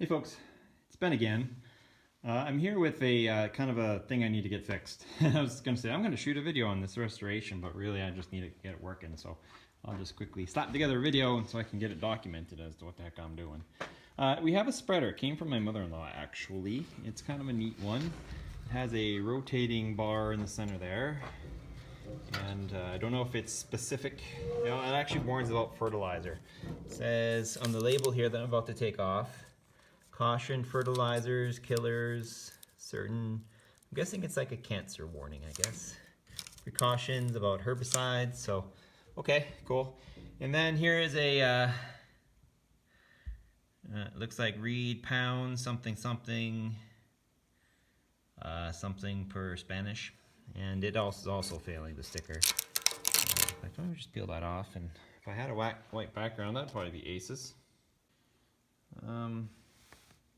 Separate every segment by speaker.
Speaker 1: Hey folks, it's Ben again. I'm here with a kind of a thing I need to get fixed. I was going to say I'm going to shoot a video on this restoration, but really I just need to get it working. So I'll just quickly slap together a video so I can get it documented as to what the heck I'm doing. We have a spreader. It came from my mother-in-law actually. It's kind of a neat one. It has a rotating bar in the center there. And I don't know if it's specific. You know, it actually warns about fertilizer. It says on the label here that I'm about to take off, caution, fertilizers, killers, certain, I'm guessing it's like a cancer warning, I guess. Precautions about herbicides, so, okay, cool. And then here is a, looks like read pound, something, something, something per Spanish. And it also is also failing the sticker. I thought I would just peel that off, and if I had a white background, that'd probably be aces.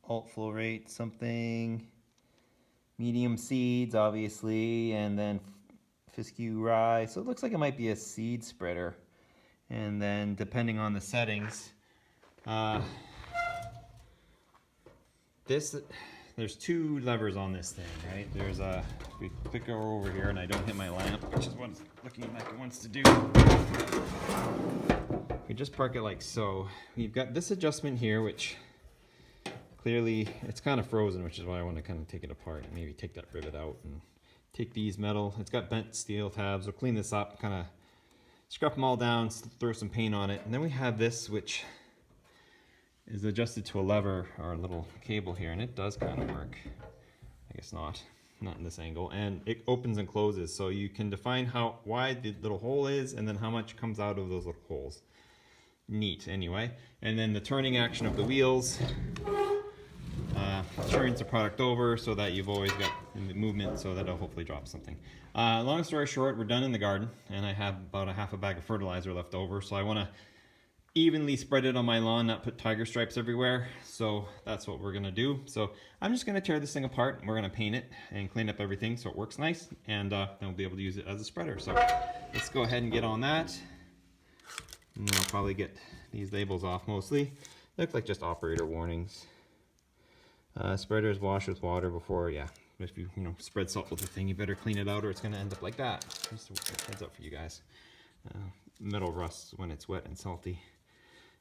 Speaker 1: Alt flow rate, something. Medium seeds, obviously, and then fescue rye. So it looks like it might be a seed spreader. And then depending on the settings, there's two levers on this thing, right? There's a, if we click over here and I don't hit my lamp, which is what it's looking like it wants to do. We just park it like so. We've got this adjustment here, which clearly it's kind of frozen, which is why I want to kind of take it apart and maybe take that rivet out and take these metal. It's got bent steel tabs. We'll clean this up, kind of scrap them all down, throw some paint on it. And then we have this, which is adjusted to a lever or a little cable here, and it does kind of work. I guess not in this angle. And it opens and closes, so you can define how wide the little hole is and then how much comes out of those little holes. Neat, anyway. And then the turning action of the wheels turns the product over so that you've always got the movement, so that it'll hopefully drop something. Long story short, we're done in the garden, and I have about a half a bag of fertilizer left over, so I want to evenly spread it on my lawn, not put tiger stripes everywhere. So that's what we're gonna do. So I'm just gonna tear this thing apart, and we're gonna paint it and clean up everything so it works nice, and then we'll be able to use it as a spreader. So let's go ahead and get on that. And I'll probably get these labels off mostly. Look like just operator warnings. Spreaders wash with water before, yeah. If you spread salt with the thing, you better clean it out or it's gonna end up like that. Just a heads up for you guys. Metal rusts when it's wet and salty.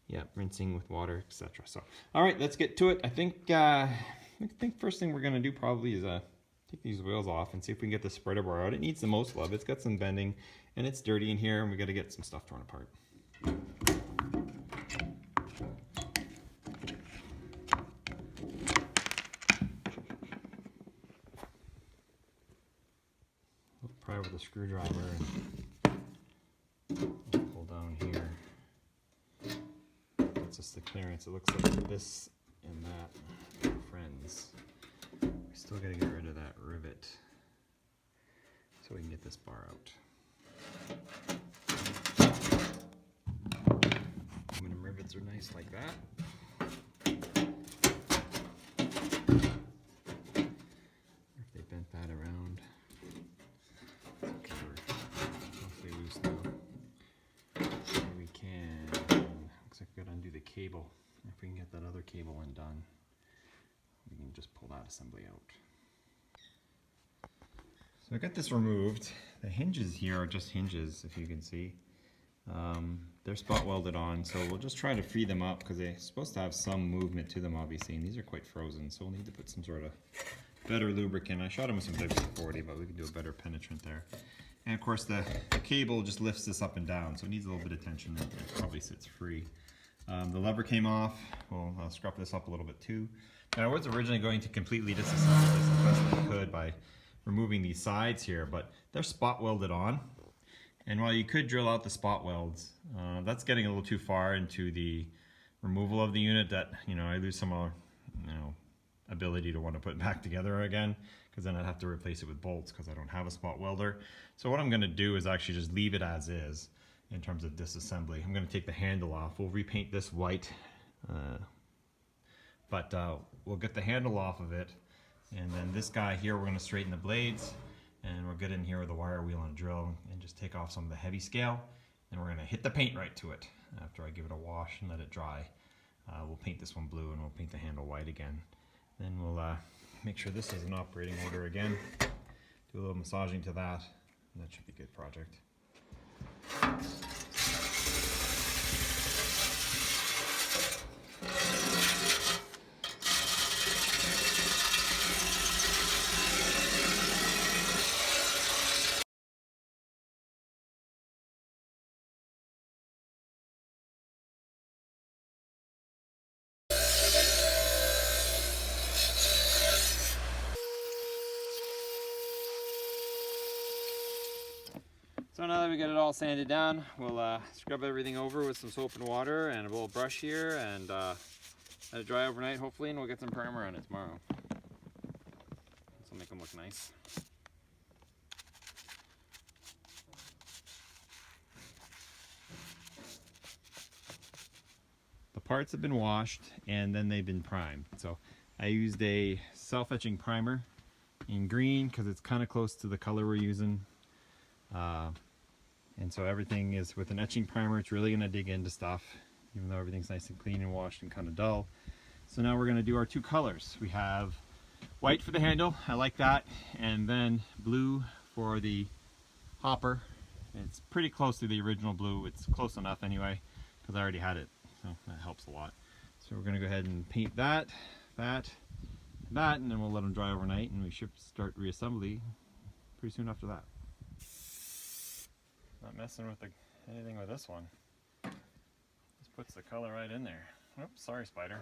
Speaker 1: Yeah, rinsing with water, etc. So, all right, let's get to it. I think first thing we're gonna do probably is take these wheels off and see if we can get the spreader bar out. It needs the most love. It's got some bending and it's dirty in here, and we got to get some stuff torn apart. We'll pry with a screwdriver and pull down here. That's just the clearance. It looks like this and that are friends. We still got to get rid of that rivet so we can get this bar out. Aluminum rivets are nice like that. If they bent that around, it's okay, we're mostly loose now. Maybe we can, looks like we gotta undo the cable. If we can get that other cable undone, we can just pull that assembly out. So I got this removed. The hinges here are just hinges, if you can see. They're spot welded on, so we'll just try to free them up because they're supposed to have some movement to them, obviously, and these are quite frozen, so we'll need to put some sort of better lubricant. I shot them with some WD-40, but we can do a better penetrant there. And of course the cable just lifts this up and down, so it needs a little bit of tension. It probably sits free. The lever came off. We'll scrap this up a little bit too. Now, I was originally going to completely disassemble this as best I could by removing these sides here, but they're spot welded on. And while you could drill out the spot welds, that's getting a little too far into the removal of the unit that, I lose some ability to want to put it back together again, because then I'd have to replace it with bolts because I don't have a spot welder. So what I'm going to do is actually just leave it as is in terms of disassembly. I'm going to take the handle off. We'll repaint this white, but we'll get the handle off of it. And then this guy here, we're going to straighten the blades. And we'll get in here with a wire wheel and a drill and just take off some of the heavy scale. And we're going to hit the paint right to it after I give it a wash and let it dry. We'll paint this one blue and we'll paint the handle white again. Then we'll make sure this is in operating order again. Do a little massaging to that, and that should be a good project. So now that we get it all sanded down, we'll scrub everything over with some soap and water and a little brush here, and let it dry overnight hopefully, and we'll get some primer on it tomorrow. This will make them look nice. The parts have been washed and then they've been primed. So I used a self-etching primer in green because it's kind of close to the color we're using. And so everything is with an etching primer. It's really going to dig into stuff, even though everything's nice and clean and washed and kind of dull. So now we're going to do our two colors. We have white for the handle, I like that, and then blue for the hopper. It's pretty close to the original blue. It's close enough anyway, because I already had it, so that helps a lot. So we're going to go ahead and paint that, and then we'll let them dry overnight, and we should start reassembly pretty soon after that. Not messing with anything with this one. Just puts the color right in there. Oops, sorry, spider.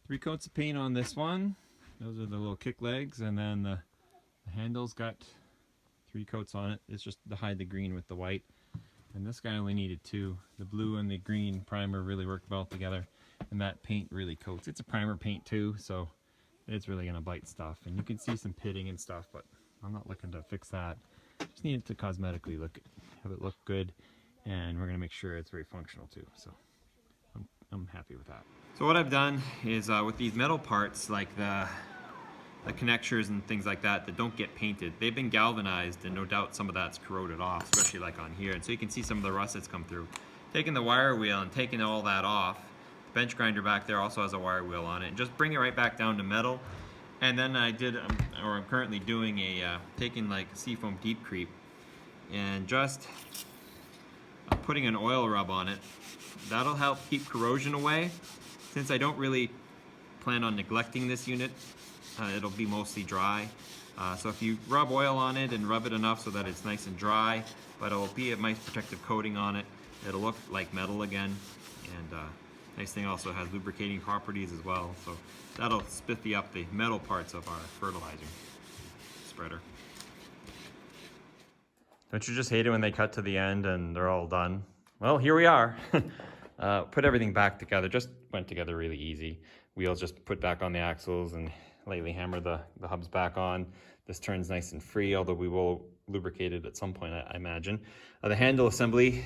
Speaker 1: 3 coats of paint on this one. Those are the little kick legs, and then the handle's got 3 coats on it. It's just to hide the green with the white. And this guy only needed 2. The blue and the green primer really worked well together, and that paint really coats. It's a primer paint too, so it's really gonna bite stuff. And you can see some pitting and stuff, but I'm not looking to fix that. Just need it to cosmetically have it look good, and we're gonna make sure it's very functional too. So I'm happy with that. So what I've done is with these metal parts, like the connectors and things like that don't get painted, they've been galvanized, and no doubt some of that's corroded off, especially like on here. And so you can see some of the rust that's come through. Taking the wire wheel and taking all that off, the bench grinder back there also has a wire wheel on it, and just bring it right back down to metal. And then I did, or I'm currently doing taking like a seafoam deep creep and just putting an oil rub on it. That'll help keep corrosion away. Since I don't really plan on neglecting this unit, it'll be mostly dry. So if you rub oil on it and rub it enough so that it's nice and dry, but it'll be a nice protective coating on it, it'll look like metal again. And nice thing, also has lubricating properties as well. So that'll spiffy up the metal parts of our fertilizer spreader. Don't you just hate it when they cut to the end and they're all done? Well, here we are. Put everything back together. Just went together really easy. Wheels just put back on the axles and lightly hammer the hubs back on. This turns nice and free, although we will lubricate it at some point, I imagine. The handle assembly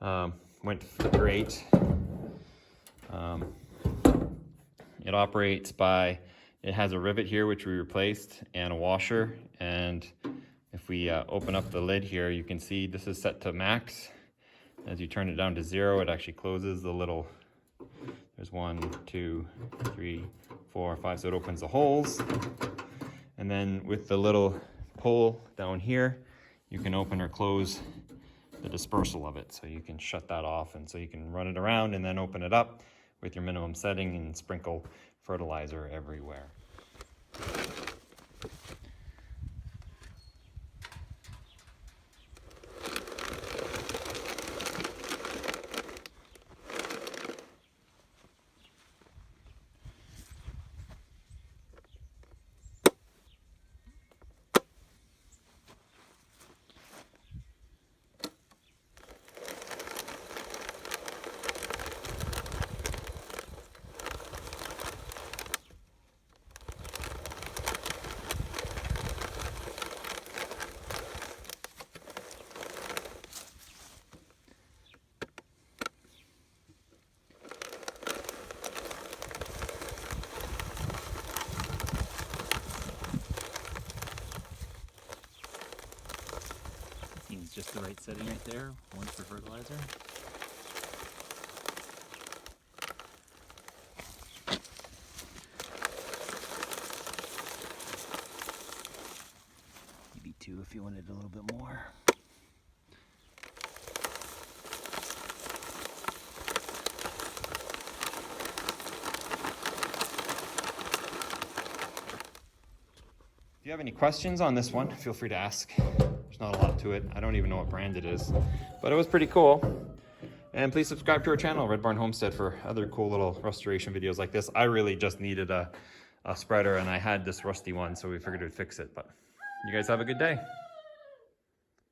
Speaker 1: went great. It operates by, it has a rivet here which we replaced and a washer, and if we open up the lid here, you can see this is set to max. As you turn it down to 0, it actually closes the little, there's 1, 2, 3, 4, 5, so it opens the holes. And then with the little pull down here, you can open or close the dispersal of it. So you can shut that off, and so you can run it around and then open it up with your minimum setting and sprinkle fertilizer everywhere.
Speaker 2: sitting right there, one for fertilizer. Maybe 2 if you wanted a little bit more.
Speaker 1: If you have any questions on this one, feel free to ask. There's not a lot to it. I don't even know what brand it is, but it was pretty cool. And please subscribe to our channel, Red Barn Homestead, for other cool little restoration videos like this. I really just needed a spreader, and I had this rusty one, so we figured we'd fix it. But you guys have a good day.